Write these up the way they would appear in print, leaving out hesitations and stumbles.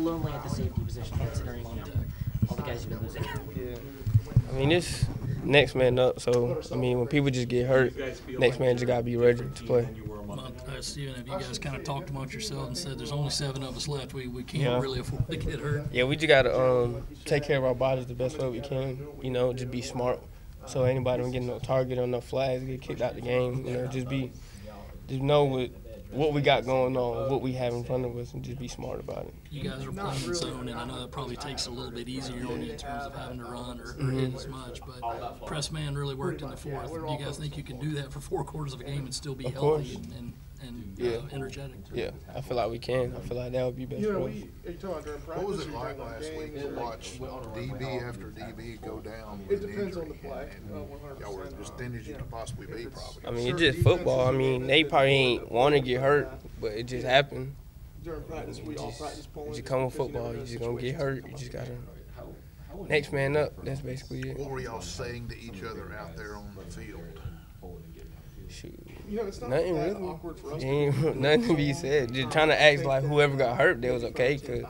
lonely at the safety position considering all the guys you've been losing. Yeah. I mean, it's next man up. So, I mean, when people just get hurt, next man just got to be ready to play. Steven, have you guys kind of talked amongst yourselves and said there's only 7 of us left? We can't really afford to get hurt. Yeah, we just got to take care of our bodies the best way we can. You know, just be smart. So anybody don't get no target or no flags, get kicked out the game. You know, just know what we got going on, what we have in front of us, and just be smart about it. You guys are playing zone, and I know that probably takes a little bit easier on you in terms of having to run or hit as much, but press man really worked in the fourth. Do you guys think you can do that for 4 quarters of a game and still be healthy and energetic? Yeah, I feel like we can. I feel like that would be best for us. What was it like last week to watch DB after DB go down with an injury? And y'all were as thin as you could possibly be, probably. I mean, it's just football. I mean, they probably ain't want to get hurt, but it just happened. During practice, we all practice pulling. You just come with football. You just going to get hurt. You just got to next man up. That's basically it. What were y'all saying to each other out there on the field? Shoot. You know, it's not Nothing that really. awkward for us. Ain't nothing to be said. Just trying to act like whoever got hurt, they was okay, because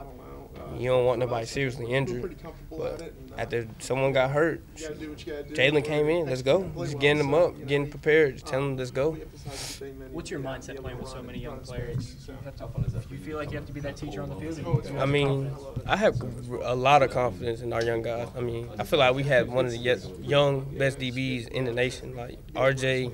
you don't want nobody seriously injured. But after someone got hurt, Jalen came in. Let's go. Just getting them up, getting prepared. Just telling them, let's go. What's your mindset playing with so many young players? Do you feel like you have to be that teacher on the field? I mean, I have a lot of confidence in our young guys. I mean, I feel like we have one of the young best DBs in the nation, like RJ,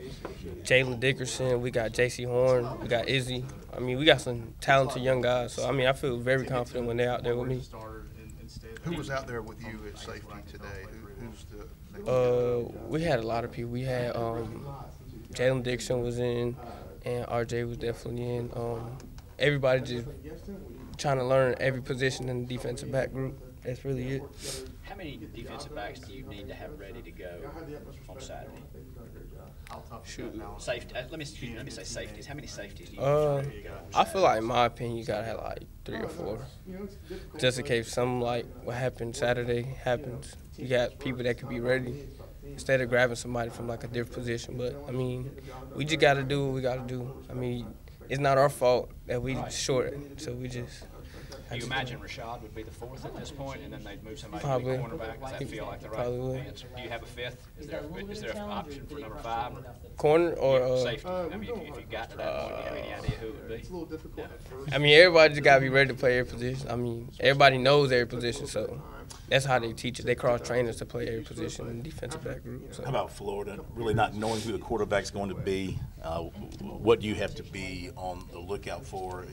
Jalen Dickerson, we got J.C. Horn, we got Izzy. I mean, we got some talented young guys. So, I mean, I feel very confident when they're out there with me. Who was out there with you at safety today? Who's the next we had a lot of people. We had Jalen Dickerson was in, and RJ was definitely in. Everybody just trying to learn every position in the defensive back group. That's really it. How many defensive backs do you need to have ready to go on Saturday? Shoot. Safety. Let me say safeties. How many safeties do you need to go? I feel like, in my opinion, you gotta have like 3 or 4, just in case something like what happened Saturday happens. You got people that could be ready instead of grabbing somebody from like a different position. But I mean, we just gotta do what we gotta do. I mean, it's not our fault that we short, so we just. Do you imagine Rashad would be the 4th at this point, and then they'd move somebody Probably. to the cornerback? Does that feel like the Probably would. right answer? Do you have a 5th? Is there an option for number 5? Corner or safety? I mean, if you got to that point, do you have any idea who it would be? It's a little difficult at first. I mean, everybody just gotta be ready to play every position. I mean, everybody knows every position, so that's how they teach it. They cross train us to play every position in the defensive back group. So. How about Florida? Really not knowing who the quarterback's going to be, what do you have to be on the lookout for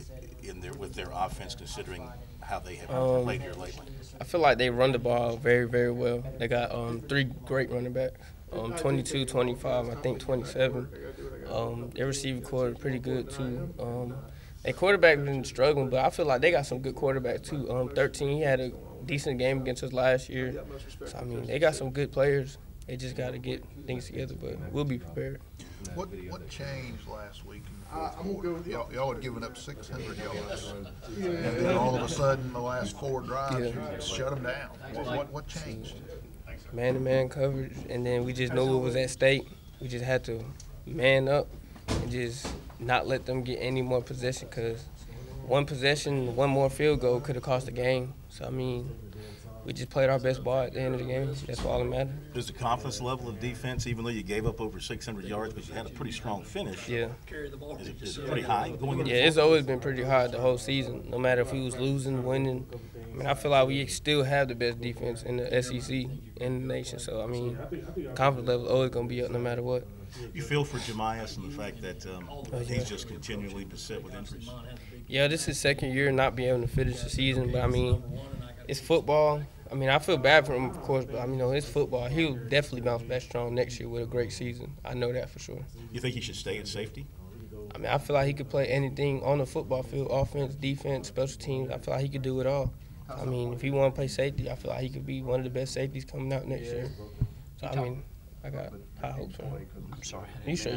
with their offense, considering how they have played here lately? I feel like they run the ball very, very well. They got 3 great running backs, 22, 25, I think 27. Their receiver core pretty good too. Their quarterback been struggling, but I feel like they got some good quarterbacks too. 13, he had a decent game against us last year. So, I mean, they got some good players. They just got to get things together, but we'll be prepared. What changed last week in the fourth quarter? Y'all had given up 600 yards, and then all of a sudden, the last 4 drives, you shut them down. What changed? Man-to-man coverage, and then we just knew it was at stake. We just had to man up and just not let them get any more possession, because one possession, one more field goal could have cost the game. So, I mean, we just played our best ball at the end of the game. That's all that matters. Does the confidence level of defense, even though you gave up over 600 yards, but you had a pretty strong finish, yeah, is it pretty high going into? Yeah, it's always been pretty hard the whole season, no matter if we was losing, winning. I mean, I feel like we still have the best defense in the SEC in the nation. So, I mean, confidence level is always going to be up no matter what. You feel for Jemias and the fact that he's just continually beset with injuries? Yeah, this is his second year not being able to finish the season, but I mean, it's football. I mean, I feel bad for him, of course, but I mean, it's football. He'll definitely bounce back strong next year with a great season. I know that for sure. You think he should stay at safety? I mean, I feel like he could play anything on the football field, offense, defense, special teams. I feel like he could do it all. I mean, if he want to play safety, I feel like he could be one of the best safeties coming out next year. So, I mean, I got high hopes for him. I'm sorry. You sure.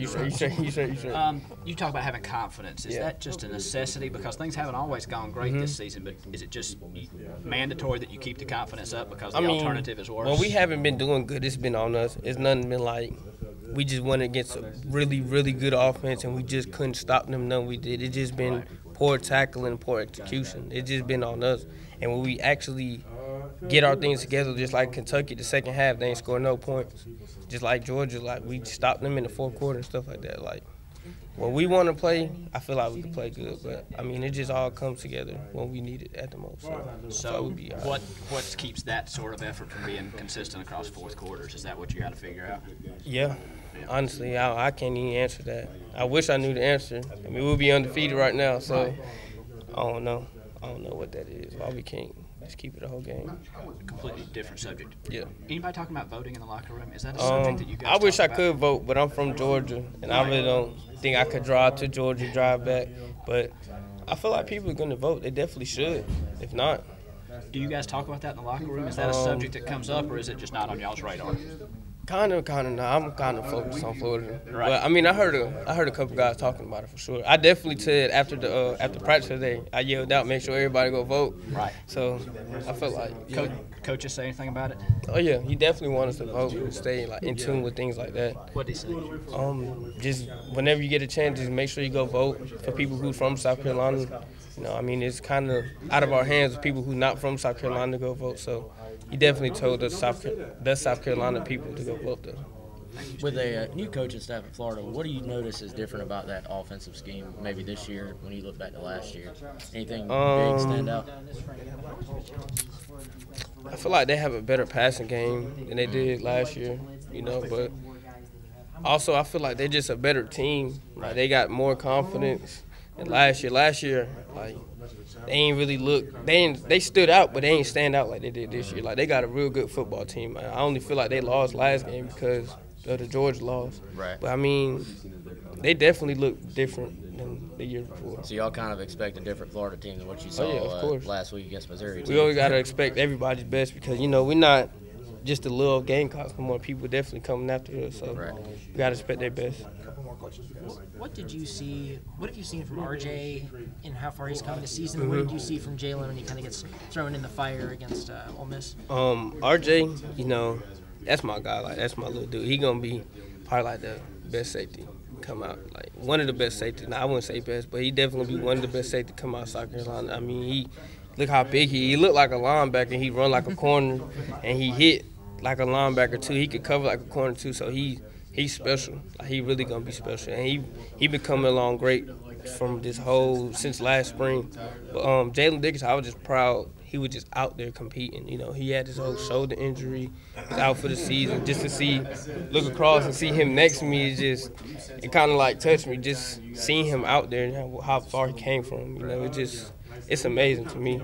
You talk about having confidence. Is that just a necessity? Because things haven't always gone great this season, but is it just mandatory that you keep the confidence up because the alternative is worse? When we haven't been doing good, it's been on us. It's nothing been like we just went against a really, really good offense and we just couldn't stop them. No, we did. It's just been poor poor tackling, poor execution. It's just been on us. And when we actually get our things together, just like Kentucky, the second half, they ain't score no points. Just like Georgia, like we stopped them in the fourth quarter and stuff like that. Like when we want to play, I feel like we can play good. But I mean, it just all comes together when we need it at the most. So we'll be all right. What keeps that sort of effort from being consistent across fourth quarters? Is that what you got to figure out? Yeah. Honestly, I can't even answer that. I wish I knew the answer. I mean, we'll be undefeated right now, so I don't know. I don't know what that is. Why we can't just keep it the whole game. Completely different subject. Yeah. Anybody talking about voting in the locker room? Is that a subject that you guys I wish talk I about? could vote, but I'm from Georgia, and I really don't think I could drive to Georgia, drive back. But I feel like people are going to vote. They definitely should. If not. Do you guys talk about that in the locker room? Is that a subject that comes up, or is it just not on y'all's radar? Kind of not. I'm kind of focused on Florida. Right. But I mean, I heard a couple guys talking about it for sure. I definitely said after practice today, I yelled out, make sure everybody go vote. Right. So I felt like Coaches say anything about it? Oh yeah, he definitely wants us to vote and stay like in tune with things like that. What did he say? Just whenever you get a chance, just make sure you go vote for people who from South Carolina. You know, I mean, it's kind of out of our hands with people who not from South Carolina to go vote. So he definitely told the South Carolina people to go vote though. With a new coaching staff in Florida, what do you notice is different about that offensive scheme maybe this year when you look back to last year? Anything big stand out? I feel like they have a better passing game than they did last year, you know, but also I feel like they're just a better team. Like they got more confidence than last year. Last year, like they ain't really look. They stood out, but they ain't stand out like they did this year. Like they got a real good football team. I only feel like they lost last game because of the Georgia loss. Right. But I mean, they definitely look different than the year before. So y'all kind of expect a different Florida team than what you saw last week against Missouri. We always gotta expect everybody's best because you know we're not just the little Gamecocks no more. People definitely coming after us, so we gotta expect their best. What did you see? What have you seen from RJ and how far he's come this season? What did you see from Jalen when he kind of gets thrown in the fire against Ole Miss? RJ, you know, that's my guy. Like that's my little dude. He gonna be probably like the best safety come out. Like one of the best safeties. Now I wouldn't say best, but he definitely be one of the best safety come out of South Carolina. I mean, look how big he looked like a linebacker. He run like a corner, and he hit like a linebacker too. He could cover like a corner too. So he's special. Like he really gonna be special, and he been coming along great from since last spring. But Jalen Dickinson, I was just proud. He was just out there competing. You know, he had his whole shoulder injury. He's out for the season. Just to look across and see him next to me it kind of like touched me. Just seeing him out there and how far he came from. You know, it's amazing to me.